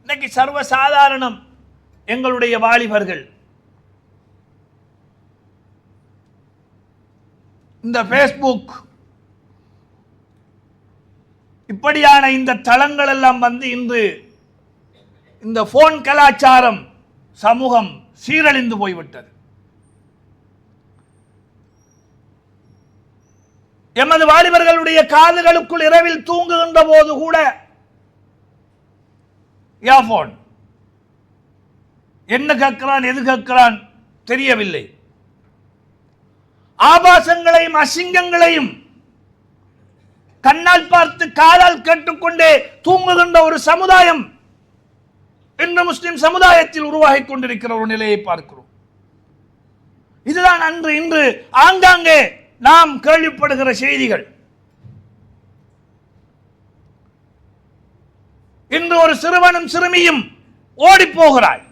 இன்னைக்கு சர்வசாதாரணம் எங்களுடைய வாலிபர்கள் இந்த ஃபேஸ்புக் இப்படியான இந்த தளங்கள் எல்லாம் வந்து இன்று இந்த போன் கலாச்சாரம் சமூகம் சீரழிந்து போய்விட்டது. எமது வாலிபர்களுடைய காதுகளுக்குள் இரவில் தூங்குகின்ற போது கூட இயர்போன் என்ன கேட்கிறான் எது கேட்கிறான் தெரியவில்லை. ஆபாசங்களையும் அசிங்கங்களையும் கண்ணால் பார்த்து காலால் கேட்டுக்கொண்டே தூங்குகின்ற ஒரு சமுதாயம் இன்று முஸ்லிம் சமுதாயத்தில் உருவாகி கொண்டிருக்கிற ஒரு நிலையை பார்க்கிறோம். இதுதான் அன்று இன்று ஆங்காங்கே நாம் கேள்விப்படுகிற செய்திகள். இன்று ஒரு சிறுவனும் சிறுமியும் ஓடி போகிறாய்.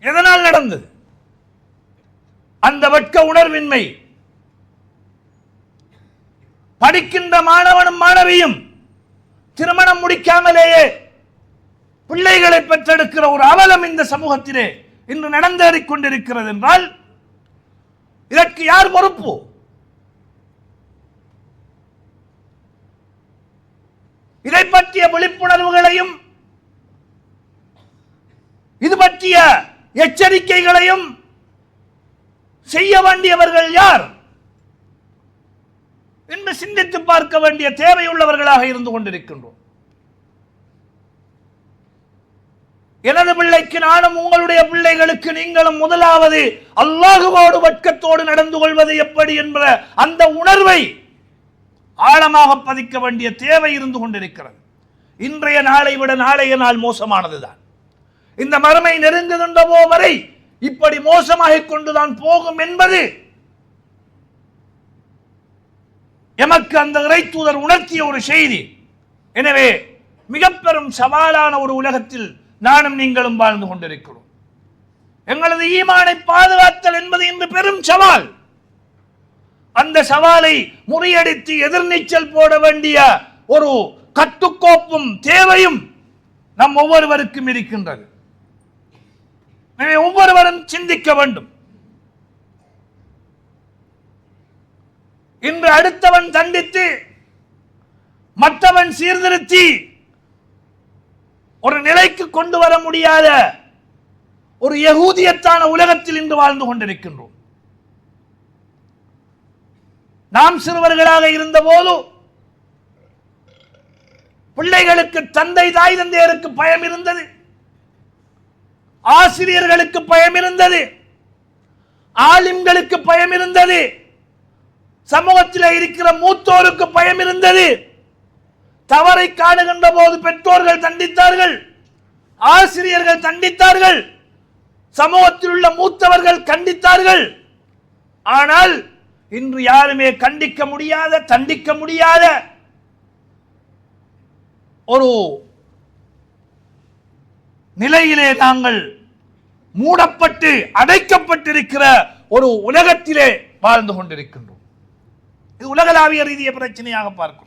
எதனால் நடந்தது? அந்த வெட்க உணர்வின்மை. படிக்கின்ற மாணவனும் மாணவியும் திருமணம் முடிக்காமலேயே பிள்ளைகளை பெற்றெடுக்கிற ஒரு அவலம் இந்த சமூகத்திலே இன்று நடந்தேறிக் கொண்டிருக்கிறது என்றால் இதற்கு யார் பொறுப்பு? விழிப்புணர்வுகளையும் இது பற்றிய எச்சரிக்கைகளையும் செய்ய வேண்டியவர்கள் யார் என்று சிந்தித்து பார்க்க வேண்டிய தேவையுள்ளவர்களாக இருந்து கொண்டிருக்கின்றோம். எனது பிள்ளைக்கு நானும் உங்களுடைய பிள்ளைகளுக்கு நீங்களும் முதலாவது அல்லாஹ்வோடு வட்கத்தோடு நடந்து கொள்வது எப்படி என்ற அந்த உணர்வை ஆழமாக பதிக்க வேண்டிய தேவை இருந்து கொண்டிருக்கிறது. இன்றைய நாளை விட நாளைய நாள் மோசமானதுதான். இந்த மறுமை நெருங்குகின்றவோ வரை இப்படி மோசமாகிக் கொண்டுதான் போகும் என்பது எமக்கு அந்த இறை தூதர் உணர்த்திய ஒரு செய்தி. எனவே மிக பெரும் சவாலான ஒரு உலகத்தில் நானும் நீங்களும் வாழ்ந்து கொண்டிருக்கிறோம். எங்களது ஈமானை பாதுகாத்தல் என்பது இன்று பெரும் சவால். அந்த சவாலை முறியடித்து எதிர்நீச்சல் போட வேண்டிய ஒரு கட்டுக்கோப்பும் தேவையும் நம் ஒவ்வொருவருக்கும் இருக்கின்றது. எனவே ஒவ்வொருவரும் சிந்திக்க வேண்டும். இன்று அடுத்தவன் தண்டித்து மற்றவன் சீர்திருத்தி ஒரு நிலைக்கு கொண்டு வர முடியாத ஒரு யகூதியத்தான உலகத்தில் இன்று வாழ்ந்து கொண்டிருக்கின்றோம். நாம் சிறுவர்களாக இருந்த போது பிள்ளைகளுக்கு தந்தை தாய் தந்தையருக்கு பயம் இருந்தது, ஆசிரியர்களுக்கு பயம் இருந்தது, ஆலிம்களுக்கு பயம் இருந்தது, சமூகத்தில் இருக்கிற மூத்தோருக்கு பயம் இருந்தது. தவறை காணுகின்ற போது பெற்றோர்கள் தண்டித்தார்கள், ஆசிரியர்கள் தண்டித்தார்கள், சமூகத்தில் உள்ள மூத்தவர்கள் கண்டித்தார்கள். ஆனால் இன்று யாருமே கண்டிக்க முடியாத, தண்டிக்க முடியாத ஒரு நிலையிலே நாங்கள் மூடப்பட்டு அடைக்கப்பட்டிருக்கிற ஒரு உலகத்திலே வாழ்ந்து கொண்டிருக்கின்றோம். இது உலகளாவிய ரீதிய பிரச்சனையாக பார்க்கிறோம்.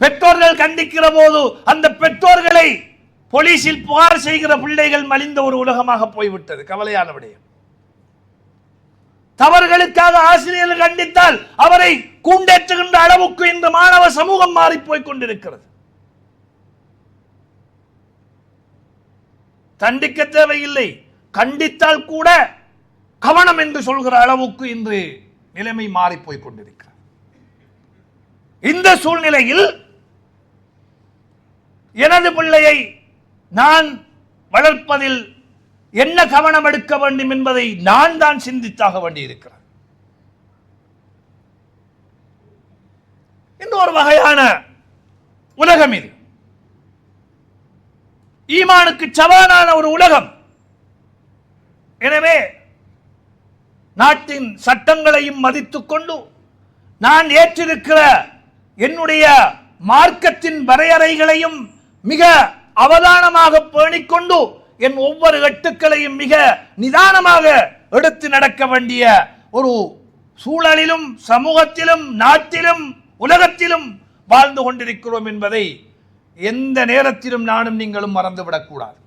பெற்றோர்கள் கண்டிக்கிற போது அந்த பெற்றோர்களை போலீசில் புகார் செய்கிற பிள்ளைகள் மலிந்த ஒரு உலகமாக போய்விட்டது. கவலையான விடயம். தவறுகளுக்காக ஆசிரியர்கள் கண்டித்தால் அவரை கூண்டேற்றுகின்ற அளவுக்கு இந்த மாணவ சமூகம் மாறி போய் கொண்டிருக்கிறது. தண்டிக்க தேவையில்லை, கண்டித்தால் கூட கவனம் என்று சொல்கிற அளவுக்கு இன்று நிலைமை மாறி போய் கொண்டிருக்கிறது. இந்த சூழ்நிலையில் எனது பிள்ளையை நான் வளர்ப்பதில் என்ன கவனம் எடுக்க வேண்டும் என்பதை நான் தான் சிந்தித்தாக வேண்டியிருக்கிறேன். இன்னொரு வகையான உலகம் இது. ஈமானுக்கு சவாலான ஒரு உலகம். எனவே நாட்டின் சட்டங்களையும் மதித்துக் கொண்டு நான் ஏற்றிருக்கிற என்னுடைய மார்க்கத்தின் வரையறைகளையும் மிக அவதானமாக பேணிக்கொண்டு என் ஒவ்வொரு எட்டுக்களையும் மிக நிதானமாக எடுத்து நடக்க வேண்டிய ஒரு சூழலிலும் சமூகத்திலும் நாட்டிலும் உலகத்திலும் வாழ்ந்து கொண்டிருக்கிறோம் என்பதை எந்த நேரத்திலும் நானும் நீங்களும் மறந்துவிடக்கூடாது.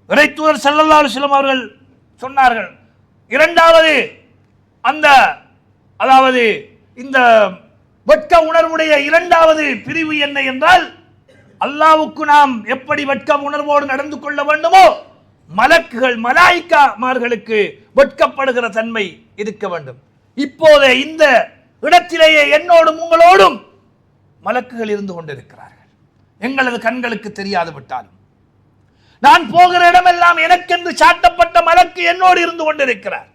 இறை தூதர் ஸல்லல்லாஹு அலைஹி வஸல்லம் அவர்கள் சொன்னார்கள், இரண்டாவது அதாவது இந்த வெட்க உணர்வுடைய இரண்டாவது பிரிவு என்ன என்றால், அல்லாஹ்வுக்கு நாம் எப்படி வெட்க உணர்வோடு நடந்து கொள்ள வேண்டுமோ மலக்குகள் மலாயிக்காமார்களுக்கு வெட்கப்படுகிற தன்மை இருக்க வேண்டும். இப்போது இந்த இடத்திலேயே என்னோடும் உங்களோடும் மலக்குகள் இருந்து கொண்டிருக்கிறார்கள். எங்களது கண்களுக்கு தெரியாது விட்டாலும் நான் போகிற இடமெல்லாம் எனக்கென்று சாட்டப்பட்ட மலக்கு என்னோடு இருந்து கொண்டிருக்கிறார்.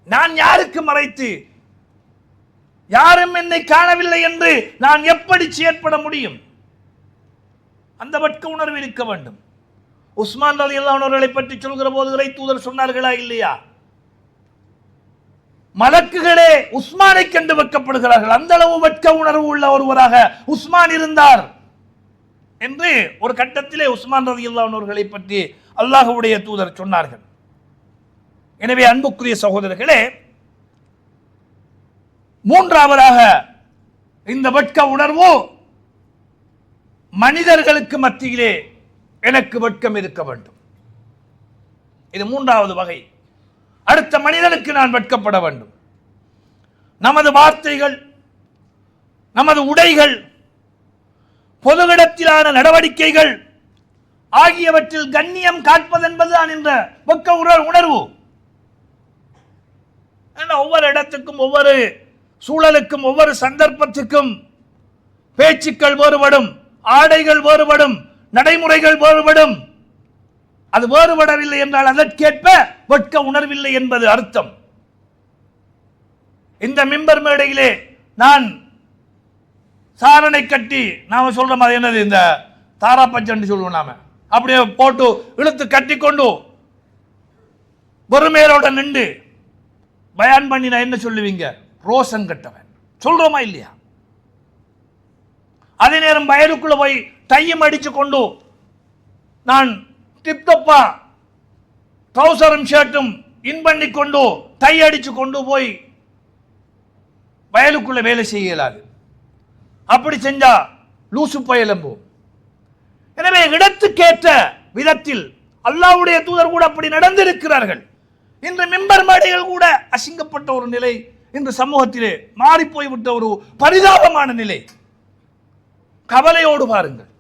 நான் யாருக்கு மறைத்து யாரும் என்னை காணவில்லை என்று நான் எப்படி செயற்பட முடியும்? அந்த வெட்க உணர்வு இருக்க வேண்டும். உஸ்மான் ரலியல்லாஹு அன்ஹு அவர்களை பற்றி சொல்கிற போது இறை தூதர் சொன்னார்களா இல்லையா? மலக்குகளே உஸ்மானை கண்டு வெட்கப்படுகிறார்கள், அந்த அளவு வெட்க உணர்வு உள்ள ஒருவராக உஸ்மான் இருந்தார் என்று ஒரு கட்டத்திலே உஸ்மான் ரலியல்லாஹு அன்ஹு அவர்களை பற்றி அல்லாஹ்வுடைய தூதர் சொன்னார்கள். எனவே அன்புக்குரிய சகோதரர்களே, மூன்றாவதாக இந்த வெட்க உணர்வு மனிதர்களுக்கு மத்தியிலே எனக்கு வெட்கம் இருக்க வேண்டும். இது மூன்றாவது வகை. அடுத்த மனிதனுக்கு நான் வெட்கப்பட வேண்டும். நமது வார்த்தைகள், நமது உடைகள், பொதுவிடத்திலான நடவடிக்கைகள் ஆகியவற்றில் கண்ணியம் காட்பதென்பதுதான் என்ற வெட்க உணர்வு. ஒவ்வொரு இடத்துக்கும், ஒவ்வொரு சூழலுக்கும், ஒவ்வொரு சந்தர்ப்பத்துக்கும் பேச்சுக்கள் வேறுபடும், ஆடைகள் வேறுபடும், நடைமுறைகள் வேறுபடும். அது வேறுபடவில்லை என்றால் அதற்கேற்ப வெட்க உணர்வில்லை என்பது அர்த்தம். இந்த மிம்பர் மேடையிலே நான் சாரணை கட்டி, நாம சொல்ற மாதிரி என்னது, இந்த தாராப்பச்சன்னு சொல்லுவோம், நாம அப்படியே போட்டு இழுத்து கட்டி கொண்டு பொறுமையோட நின்று பயான் பண்ணி நான் என்ன சொல்லுவீங்க? ரோசன் கட்டவன் சொல்றோமா இல்லையா? அதே நேரம் வயலுக்குள்ள போய் டையும் அடிச்சு கொண்டு நான் டிப்டப்பா ட்ரௌசரும் ஷர்ட்டும் இன் பண்ணி கொண்டு டை அடிச்சு கொண்டு போய் வயலுக்குள்ள வேலை செய்ய இயலாது. அப்படி செஞ்சா லூசு பயலம்பு. எனவே இடத்துக்கேற்ற விதத்தில் அல்லாஹ்வுடைய தூதர் கூட அப்படி நடந்திருக்கிறார்கள். இன்று மிம்பர் மேடைகள் கூட அசிங்கப்பட்ட ஒரு நிலை இன்று சமூகத்திலே மாறி போய்விட்ட ஒரு பரிதாபமான நிலை. கவலையோடு பாருங்கள்.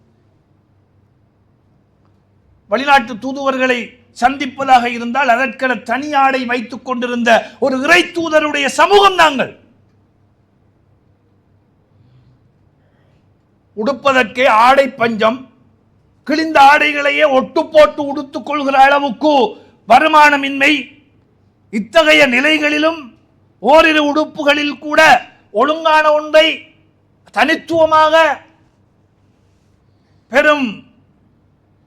வெளிநாட்டு தூதுவர்களை சந்திப்பதாக இருந்தால் அதற்கென தனி ஆடை வைத்துக் கொண்டிருந்த ஒரு இறை தூதருடைய சமூகம் நாங்கள். உடுப்பதற்கே ஆடை பஞ்சம், கிழிந்த ஆடைகளையே ஒட்டு போட்டு உடுத்துக் கொள்கிற அளவுக்கு வருமானமின்மை. இத்தகைய நிலைகளிலும் ஓரிரு உடுப்புகளில் கூட ஒழுங்கான ஒன்றை தனித்துவமாக பெரும்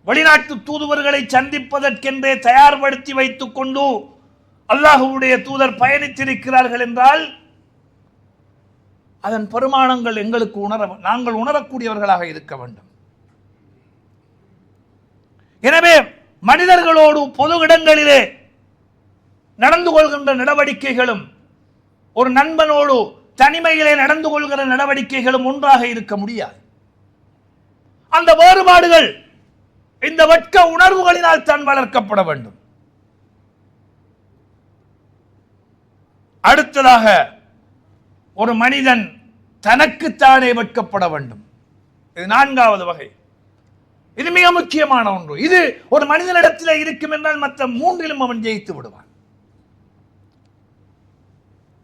வெளிநாட்டு தூதுவர்களை சந்திப்பதற்கென்றே தயார்படுத்தி வைத்துக் கொண்டு அல்லாஹ்வுடைய தூதர் பயணித்திருக்கிறார்கள் என்றால் அதன் பெருமானங்கள் எங்களுக்கு நாங்கள் உணரக்கூடியவர்களாக இருக்க வேண்டும். எனவே மனிதர்களோடு பொது இடங்களிலே நடந்து கொள்கின்ற நடவடிக்கைகளும் ஒரு நண்பனோடு தனிமையிலே நடந்து கொள்கிற நடவடிக்கைகளும் ஒன்றாக இருக்க முடியாது. அந்த வேறுபாடுகள் இந்த வெட்க உணர்வுகளினால் தான் வளர்க்கப்பட வேண்டும். அடுத்ததாக ஒரு மனிதன் தனக்குத்தானே வெட்கப்பட வேண்டும். இது நான்காவது வகை. இது மிக முக்கியமான ஒன்று. இது ஒரு மனிதனிடத்தில் இருக்கும் என்றால் மற்ற மூன்றிலும் அவன் ஜெயித்து விடுவான்.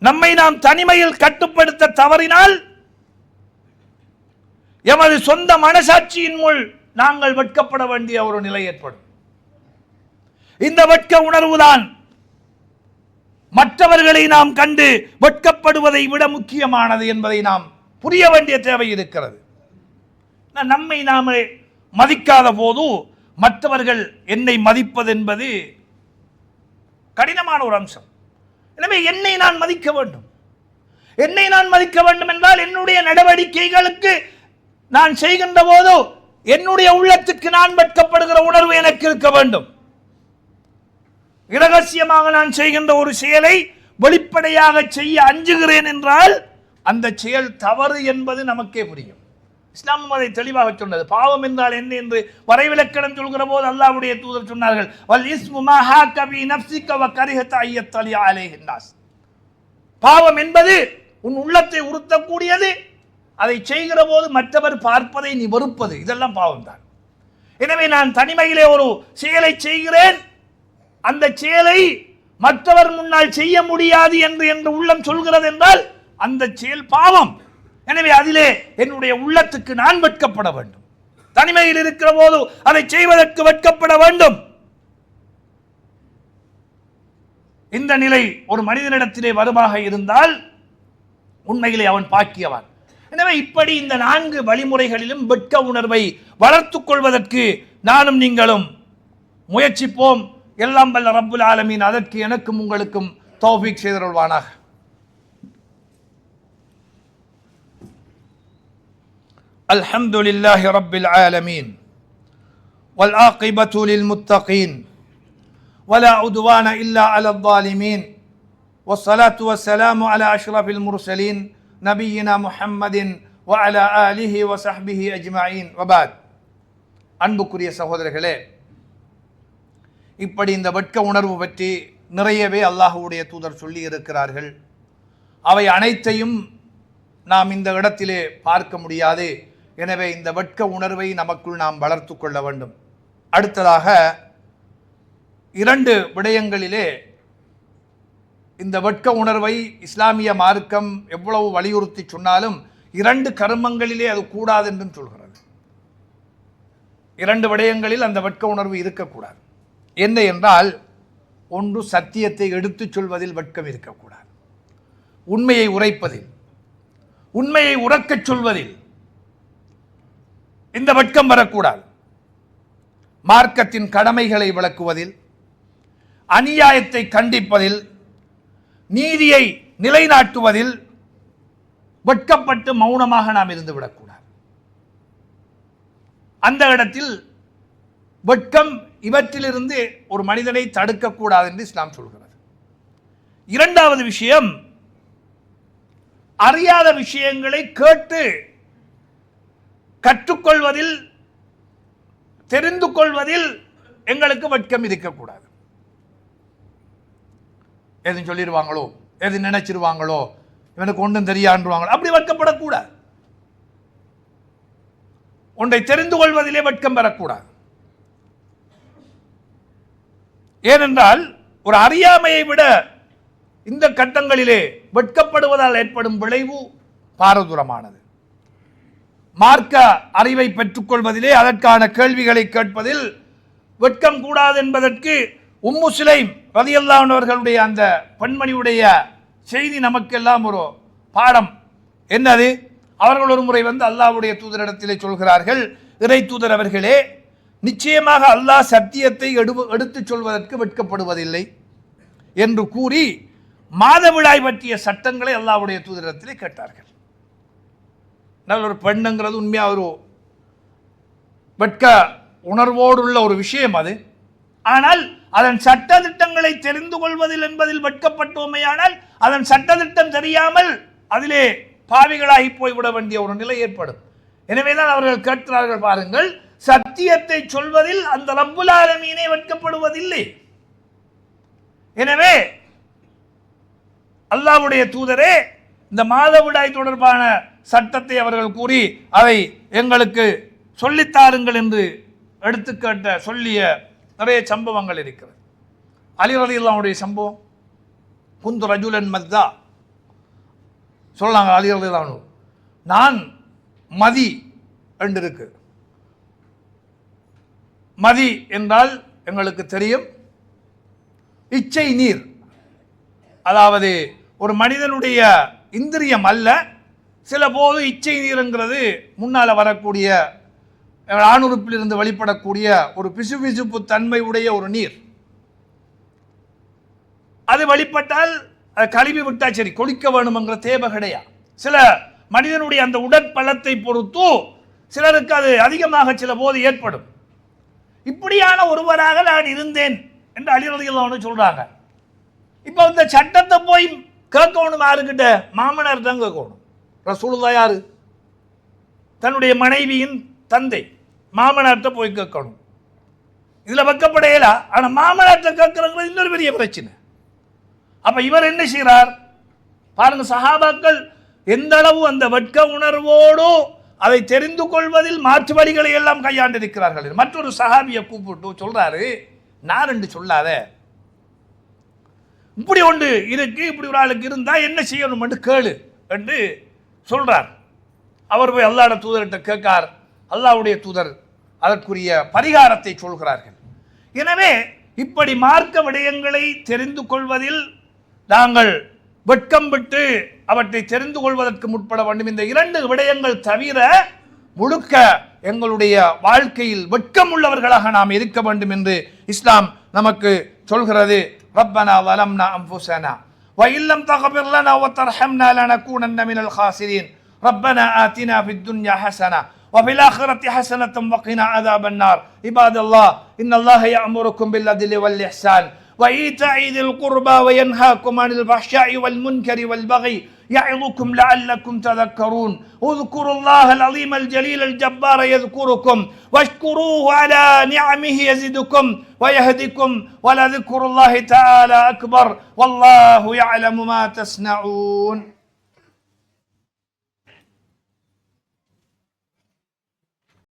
நம்மை நாம் தனிமையில் கட்டுப்படுத்த தவறினால் எமது சொந்த மனசாட்சியின் முள் நாங்கள் வெட்கப்பட வேண்டிய ஒரு நிலை ஏற்படும். இந்த வெட்க உணர்வுதான் மற்றவர்களை நாம் கண்டு வெட்கப்படுவதை விட முக்கியமானது என்பதை நாம் புரிய வேண்டிய தேவை இருக்கிறது. நம்மை நாமே மதிக்காத போது மற்றவர்கள் என்னை மதிப்பது என்பது கடினமான ஒரு அம்சம். எனவே என்னை நான் மதிக்க வேண்டும். என்னை நான் மதிக்க வேண்டும் என்றால் என்னுடைய நடவடிக்கைகளுக்கு நான் செய்கின்ற போது என்னுடைய உள்ளத்துக்கு நான் வெட்கப்படுகிற உணர்வு எனக்கு இருக்க வேண்டும். இரகசியமாக நான் செய்கின்ற ஒரு செயலை வெளிப்படையாக செய்ய அஞ்சுகிறேன் என்றால் அந்த செயல் தவறு என்பது நமக்கே புரியும். இஸ்லாம் அதை தெளிவாக சொன்னது. பாவம் என்றால் என்ன என்று வரைவிலக்கணம் சொல்கிற போது அல்லாஹ்வுடைய தூதர் சொன்னார்கள், வல் இஸ்மு மா ஹாக பி நஃப்ஸிக வ கரிஹத அய்யத்தலி அலைஹின் நாஸ். பாவம் என்பது உன் உள்ளத்தை உறுத்தக்கூடியது. அதை செய்கிற போது மற்றவர் பார்ப்பதை நீ வெறுப்பது, இதெல்லாம் பாவம் தான். எனவே நான் தனிமையிலே ஒரு செயலை செய்கிறேன், அந்த செயலை மற்றவர் முன்னால் செய்ய முடியாது என்று உள்ளம் சொல்கிறது என்றால் அந்த செயல் பாவம். எனவே அதிலே என்னுடைய உள்ளத்துக்கு நான் வெட்கப்பட வேண்டும். தனிமையில் இருக்கிற போது அதை செய்வதற்கு வெட்கப்பட வேண்டும். இந்த நிலை ஒரு மனிதனிடத்திலே வருமாக இருந்தால் உண்மையிலே அவன் பாக்கியவான். எனவே இப்படி இந்த 4 வழிமுறைகளிலும் வெட்க உணர்வை வளர்த்துக் கொள்வதற்கு நானும் நீங்களும் முயற்சிப்போம். எல்லாம் வல்ல ரப்புல் ஆலமீன் அதற்கு எனக்கும் உங்களுக்கும் தௌஃபீக் செய்தருள்வானாக. அல்ஹம்துலில்லாஹி ரப்பில் ஆலமீன் வல் ஆகிபத்து லில் முத்தகீன் வலா உத்வான இல்லா அலல் ஸாலிமீன் வஸ்ஸலாத்து வஸ்ஸலாமு அலா அஷ்ரஃபில் முர்ஸலீன் நபியினா முஹம்மதின் வ அலா ஆலிஹி வ ஸஹ்பிஹி அஜ்மஈன் வபாத். அன்புக்குரிய சகோதரர்களே, இப்படி இந்த வெட்க உணர்வு பற்றி நிறையவே அல்லாஹ்வுடைய தூதர் சொல்லி இருக்கிறார்கள். அவை அனைத்தையும் நாம் இந்த இடத்திலே பார்க்க முடியாது. எனவே இந்த வெட்க உணர்வை நமக்குள் நாம் வளர்த்து கொள்ள வேண்டும். அடுத்ததாக 2 விடயங்களிலே இந்த வெட்க உணர்வை இஸ்லாமிய மார்க்கம் எவ்வளவு வலியுறுத்தி சொன்னாலும் 2 கர்மங்களிலே அது கூடாது என்றும் சொல்கிறது. 2 விடயங்களில் அந்த வெட்க உணர்வு இருக்கக்கூடாது. என்ன என்றால், ஒன்று சத்தியத்தை எடுத்துச் சொல்வதில் வெட்கம் இருக்கக்கூடாது. உண்மையை உரைப்பதில், உண்மையை உறக்கச் சொல்வதில் இந்த வெட்கம் வரக்கூடாது. மார்க்கத்தின் கடமைகளை விளக்குவதில், அநியாயத்தை கண்டிப்பதில், நீதியை நிலைநாட்டுவதில் வெட்கப்பட்டு மௌனமாக நாம் இருந்துவிடக்கூடாது. அந்த இடத்தில் வெட்கம் இவற்றிலிருந்து ஒரு மனிதனை தடுக்கக்கூடாது என்று இஸ்லாம் சொல்கிறது. 2வது விஷயம், அறியாத விஷயங்களை கேட்டு கற்றுக்கொள்வதில், தெரிந்து கொள்வதில் எங்களுக்கு வெட்கம் இருக்கக்கூடாது. எது சொல்லிடுவாங்களோ, எது நினைச்சிருவாங்களோ, இவனுக்கு ஒன்றும் தெரியாண்டுவாங்களோ, அப்படி வெட்கப்படக்கூடாது. ஒன்றை தெரிந்து கொள்வதிலே வெட்கம் பெறக்கூடாது. ஏனென்றால் ஒரு அறியாமையை விட இந்த கட்டங்களிலே வெட்கப்படுவதால் ஏற்படும் விளைவு பாரதூரமானது. மார்க்க அறிவை பெற்றுக்கொள்வதிலே, அதற்கான கேள்விகளை கேட்பதில் வெட்கம் கூடாது என்பதற்கு உம்மு சுலைம் ரலியல்லாஹு அன்ஹா அவர்களுடைய அந்த பெண்மணியுடைய செய்தி நமக்கெல்லாம் ஒரு பாடம். என்னது? அவர்கள் ஒரு முறை வந்து அல்லாஹ்வுடைய தூதரிடத்திலே சொல்கிறார்கள், இறை தூதர் அவர்களே, நிச்சயமாக அல்லாஹ் சத்தியத்தை எடுத்துச் சொல்வதற்கு வெட்கப்படுவதில்லை என்று கூறி மாதவிடாய் பற்றிய சட்டங்களை அல்லாஹ்வுடைய தூதரிடத்திலே கேட்டார்கள். ஒரு பெண்ணுங்கிறது உண்மையாக ஒரு வெட்க உணர்வோடுள்ள ஒரு விஷயம் அது. ஆனால் அதன் சட்டதிட்டங்களை தெரிந்து கொள்வதில் என்பதில் வெட்கப்பட்டோமையானால் அதன் சட்டதிட்டம் தெரியாமல் அதிலே பாவிகளாகி போய்விட வேண்டிய ஒரு நிலை ஏற்படும். எனவேதான் அவர்கள் கேட்கிறார்கள், பாருங்கள், சத்தியத்தை சொல்வதில் அந்த ரப்புல் ஆலமீனே வெட்கப்படுவதில்லை. எனவே அல்லாஹ்வுடைய தூதரே, இந்த மாதவிடாய் தொடர்பான சட்டத்தை அவர்கள் கூறி அதை எங்களுக்கு சொல்லித்தாருங்கள் என்று எடுத்துக்கட்ட சொல்லிய நிறைய சம்பவங்கள் இருக்கிறது. அலி ரலியல்லாஹு அன்ஹுடைய சம்பவம், குந்து ரஜுலன் மத்தா சொல்லாங்க. அலி ரலியல்லாஹு அன்ஹு, நான் மதி என்று இருக்கு. மதி என்றால் எங்களுக்கு தெரியும், இச்சை நீர். அதாவது ஒரு மனிதனுடைய இந்திரியம் அல்ல, சில போது இச்சை நீருங்கிறது முன்னால் வரக்கூடிய ஆணுறுப்பிலிருந்து வெளிப்படக்கூடிய ஒரு பிசுபிசுப்பு தன்மை உடைய ஒரு நீர். அது வெளிப்பட்டால் அதை கழுவி விட்டா சரி, கொளிக்க வேணுங்கிற தேவை கிடையாது. சில மனிதனுடைய அந்த உடற்பலத்தை பொறுத்து சிலருக்கு அது அதிகமாக சில போது ஏற்படும். இப்படியான ஒருவராக நான் இருந்தேன் என்று அலி ரலியல்லாஹு அன்ஹு சொல்றாங்க. இப்போ இந்த சட்டத்தை போய் கேட்கணும் யாருக்கிட்ட? மாமனார் தான் கேட்கணும். ரசூலுல்லாஹ் யாரு? தன்னுடைய மனைவியின் தந்தை, மாமனார்ட்ட போய் கேட்கணும். இதில் வெக்கப்படையலா. ஆனால் மாமனார்ட்ட கேட்கறது இன்னொரு பெரிய பிரச்சனை. அப்ப இவர் என்ன செய்கிறார் பாருங்க, சஹாபாக்கள் எந்த அளவு அந்த வெட்க உணர்வோடு அதை தெரிந்து கொள்வதில் மாற்று வழிகளை எல்லாம் கையாண்டிருக்கிறார்கள். மற்றொரு சஹாபியை கூப்பிட்டு சொல்றாரு, நான் என்று சொல்லாத, இப்படி ஒன்று இருக்கு, இப்படி ஒரு ஆளுக்கு இருந்தா என்ன செய்யணும் என்று கேளு என்று சொல்றார். அவர் போய் அல்லாஹ்வுடைய தூதர்கிட்ட கேட்கார். அல்லாஹ்வுடைய தூதர் அதற்குரிய பரிகாரத்தை சொல்கிறார்கள். எனவே இப்படி மார்க்க விடயங்களை தெரிந்து கொள்வதில் நாங்கள் வெட்கம் விட்டு அவற்றை தெரிந்து கொள்வதற்கு முற்பட வேண்டும். இந்த 2 விடயங்கள் தவிர முழுக்க எங்களுடைய வாழ்க்கையில் வெட்கம் உள்ளவர்களாக நாம் இருக்க வேண்டும் என்று இஸ்லாம் நமக்கு சொல்கிறது. ரப்பனா வலம்னா அன்ஃபுஸனா வ இல்லம் தக்ஃபிர் லனா வ தர்ஹம்னா லனகூனன்ன மினல் காசிரீன் ரப்பனா ஆதினா ஃபித் துன்யா ஹஸனா وفي الآخرة حسنة وقنا عذاب النار. عباد الله إن الله يأمركم بالعدل والإحسان وإيتاء ذي القربى وينهاكم عن الفحشاء والمنكر والبغي يعظكم لعلكم تذكرون. اذكروا الله العظيم الجليل الجبار يذكركم واشكروه على نعمه يزدكم ويهدكم ولذكر الله تعالى أكبر والله يعلم ما تصنعون.